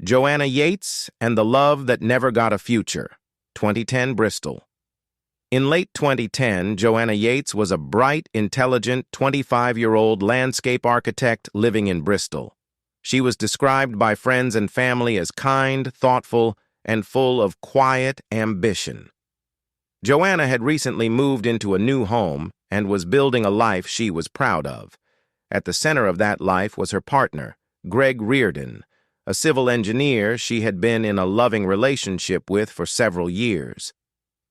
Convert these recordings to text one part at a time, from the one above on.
Joanna Yeates and the Love That Never Got a Future, 2010 Bristol. In late 2010, Joanna Yeates was a bright, intelligent, 25-year-old landscape architect living in Bristol. She was described by friends and family as kind, thoughtful, and full of quiet ambition. Joanna had recently moved into a new home and was building a life she was proud of. At the center of that life was her partner, Greg Reardon, a civil engineer she had been in a loving relationship with for several years.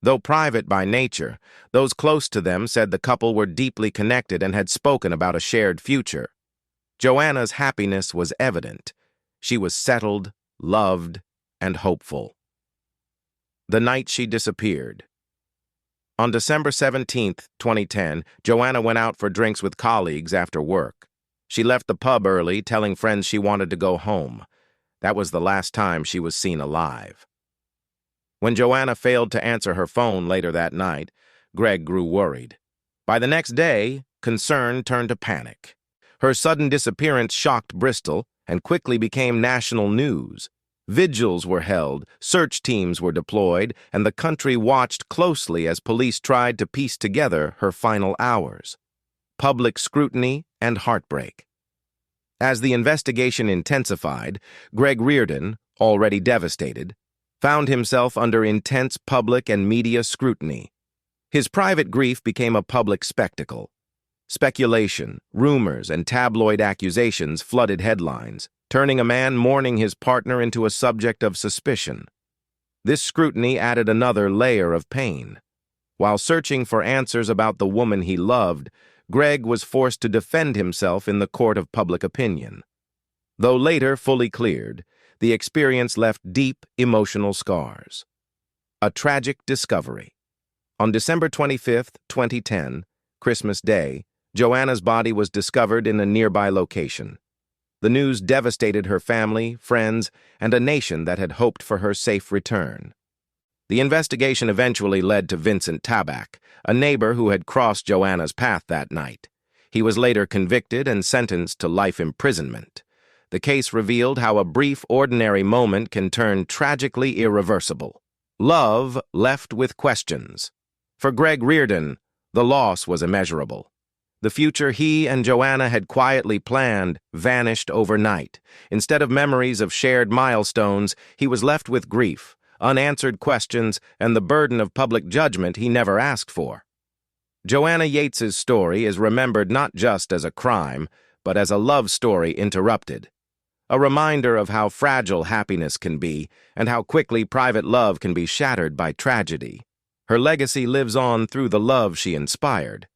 Though private by nature, those close to them said the couple were deeply connected and had spoken about a shared future. Joanna's happiness was evident. She was settled, loved, and hopeful. The night she disappeared. On December 17, 2010, Joanna went out for drinks with colleagues after work. She left the pub early, telling friends she wanted to go home. That was the last time she was seen alive. When Joanna failed to answer her phone later that night, Greg grew worried. By the next day, concern turned to panic. Her sudden disappearance shocked Bristol and quickly became national news. Vigils were held, search teams were deployed, and the country watched closely as police tried to piece together her final hours. Public scrutiny and heartbreak. As the investigation intensified, Greg Reardon, already devastated, found himself under intense public and media scrutiny. His private grief became a public spectacle. Speculation, rumors, and tabloid accusations flooded headlines, turning a man mourning his partner into a subject of suspicion. This scrutiny added another layer of pain. While searching for answers about the woman he loved, Greg was forced to defend himself in the court of public opinion. Though later fully cleared, the experience left deep emotional scars. A tragic discovery. On December 25, 2010, Christmas Day, Joanna's body was discovered in a nearby location. The news devastated her family, friends, and a nation that had hoped for her safe return. The investigation eventually led to Vincent Tabak, a neighbor who had crossed Joanna's path that night. He was later convicted and sentenced to life imprisonment. The case revealed how a brief, ordinary moment can turn tragically irreversible. Love left with questions. For Greg Reardon, the loss was immeasurable. The future he and Joanna had quietly planned vanished overnight. Instead of memories of shared milestones, he was left with grief, unanswered questions, and the burden of public judgment he never asked for. Joanna Yeates's story is remembered not just as a crime, but as a love story interrupted. A reminder of how fragile happiness can be and how quickly private love can be shattered by tragedy. Her legacy lives on through the love she inspired.